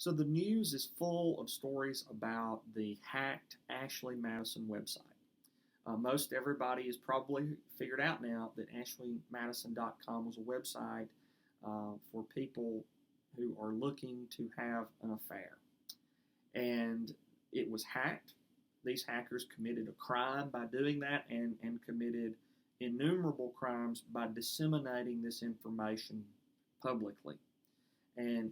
So the news is full of stories about the hacked Ashley Madison website. Most everybody has probably figured out now that ashleymadison.com was a website for people who are looking to have an affair. And it was hacked. These hackers committed a crime by doing that and committed innumerable crimes by disseminating this information publicly. And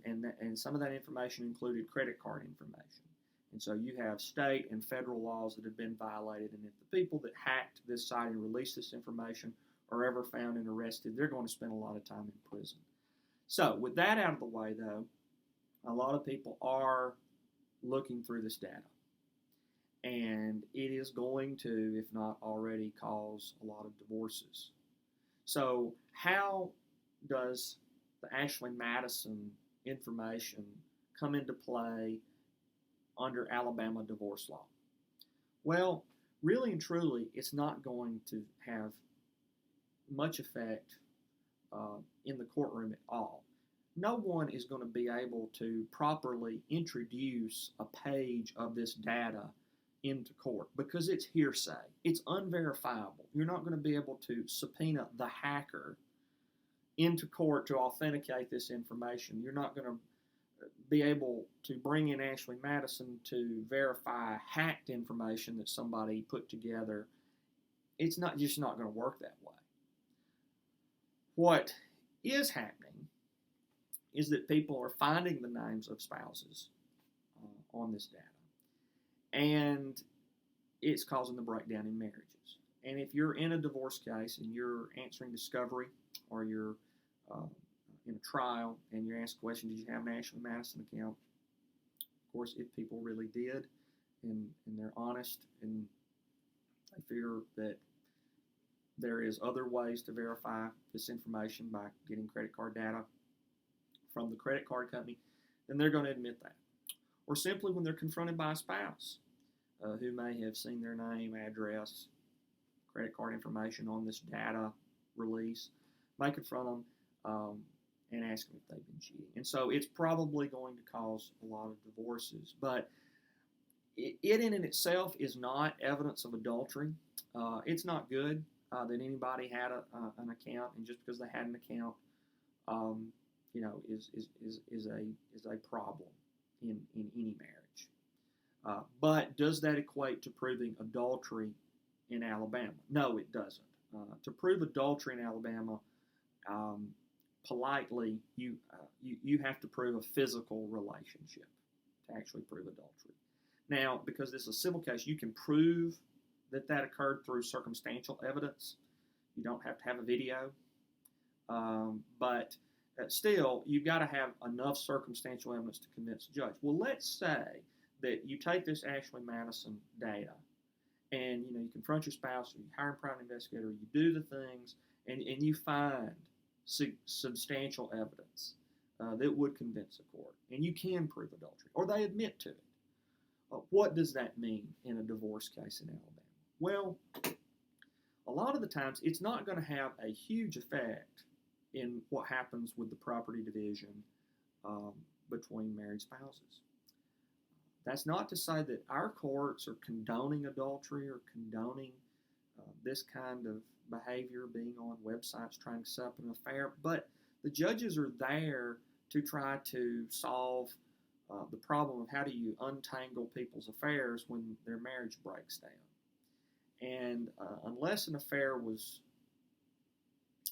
some of that information included credit card information. And so you have state and federal laws that have been violated. And if the people that hacked this site and released this information are ever found and arrested, they're going to spend a lot of time in prison. So with that out of the way, though, a lot of people are looking through this data. And it is going to, if not already, cause a lot of divorces. So how does the Ashley Madison information come into play under Alabama divorce law? Well, really and truly, it's not going to have much effect in the courtroom at all. No one is going to be able to properly introduce a page of this data into court because it's hearsay. It's unverifiable. You're not going to be able to subpoena the hacker into court to authenticate this information. You're not going to be able to bring in Ashley Madison to verify hacked information that somebody put together. It's not going to work that way. What is happening is that people are finding the names of spouses on this data, and it's causing the breakdown in marriages. And if you're in a divorce case and you're answering discovery, or you're in a trial and you're asked the question, did you have an Ashley Madison account? Of course, if people really did, and they're honest, and they figure that there is other ways to verify this information by getting credit card data from the credit card company, then they're going to admit that. Or simply when they're confronted by a spouse who may have seen their name, address, credit card information on this data release, may confront them and ask them if they've been cheating. And so it's probably going to cause a lot of divorces. But it in and itself is not evidence of adultery. It's not good that anybody had an account, and just because they had an account, is a problem in any marriage. But does that equate to proving adultery in Alabama? No, it doesn't. To prove adultery in Alabama, politely, you have to prove a physical relationship to actually prove adultery. Now, because this is a civil case, you can prove that occurred through circumstantial evidence. You don't have to have a video, but still, you've got to have enough circumstantial evidence to convince a judge. Well, let's say that you take this Ashley Madison data, and you confront your spouse, or you hire a private investigator, you do the things, and you find substantial evidence that would convince a court, and you can prove adultery, or they admit to it. What does that mean in a divorce case in Alabama? Well, a lot of the times it's not going to have a huge effect in what happens with the property division between married spouses. That's not to say that our courts are condoning adultery or condoning this kind of behavior, being on websites trying to set up an affair, but the judges are there to try to solve the problem of how do you untangle people's affairs when their marriage breaks down. And unless an affair was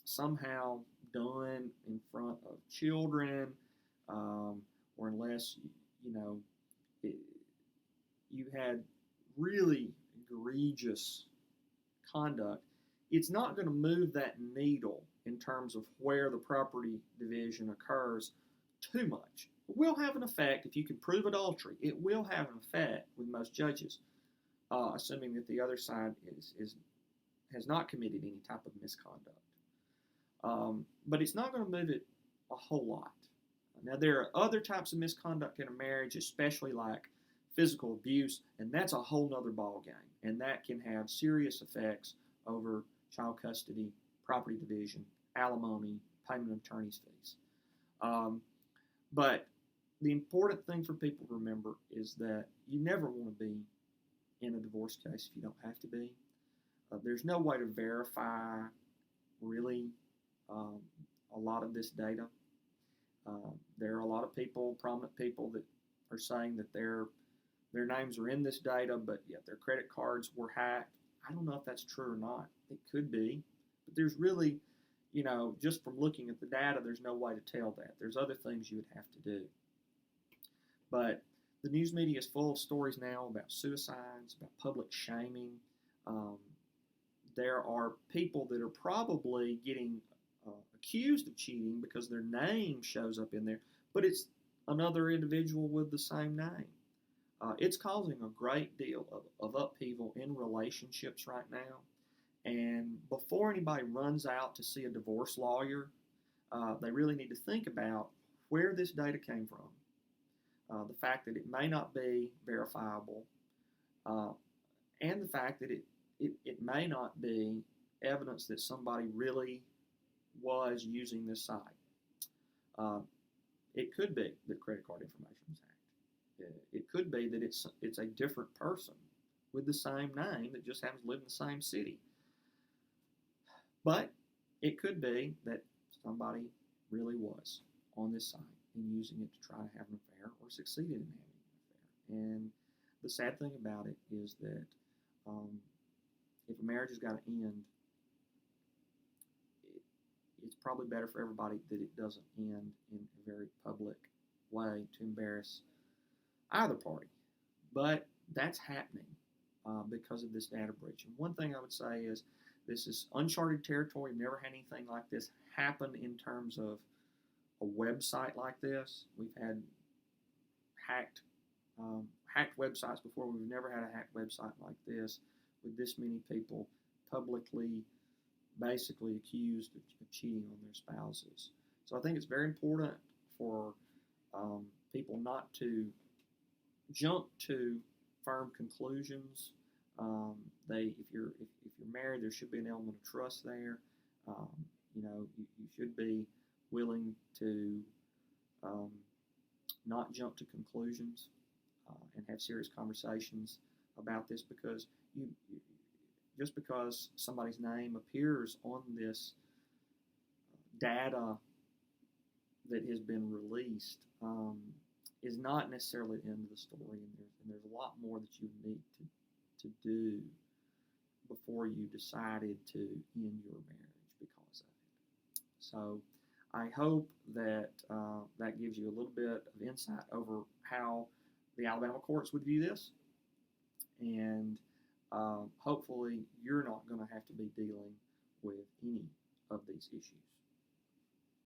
somehow done in front of children, or unless you had really egregious conduct, it's not going to move that needle in terms of where the property division occurs too much. It will have an effect if you can prove adultery. It will have an effect with most judges, assuming that the other side has not committed any type of misconduct. But it's not going to move it a whole lot. Now, there are other types of misconduct in a marriage, especially like physical abuse, and that's a whole nother ball game, and that can have serious effects over child custody, property division, alimony, payment of attorney's fees. But the important thing for people to remember is that you never want to be in a divorce case if you don't have to be. There's no way to verify really um, a lot of this data. There are a lot of people, prominent people, that are saying that their names are in this data, but yet their credit cards were hacked. I don't know if that's true or not. It could be, but there's really, just from looking at the data, there's no way to tell that. There's other things you would have to do. But the news media is full of stories now about suicides, about public shaming. Um, there are people that are probably getting accused of cheating because their name shows up in there, but it's another individual with the same name. It's causing a great deal of upheaval in relationships right now. And before anybody runs out to see a divorce lawyer, they really need to think about where this data came from. The fact that it may not be verifiable, uh, and the fact that it may not be evidence that somebody really was using this site. Uh, it could be that credit card information was hacked. It could be that it's a different person with the same name that just happens to live in the same city. But it could be that somebody really was on this site and using it to try to have an affair or succeeded in having an affair. And the sad thing about it is that if a marriage has got to end, it's probably better for everybody that it doesn't end in a very public way to embarrass either party. But that's happening because of this data breach. And one thing I would say is this is uncharted territory. We've never had anything like this happen in terms of a website like this. We've had hacked websites before. We've never had a hacked website like this with this many people publicly basically accused of cheating on their spouses. So I think it's very important for people not to jump to firm conclusions. If you're married, there should be an element of trust there. You should be willing to not jump to conclusions and have serious conversations about this, because just because somebody's name appears on this data that has been released is not necessarily the end of the story, and there's a lot more that you need to do before you decided to end your marriage because of it. So I hope that that gives you a little bit of insight over how the Alabama courts would view this, and hopefully you're not going to have to be dealing with any of these issues.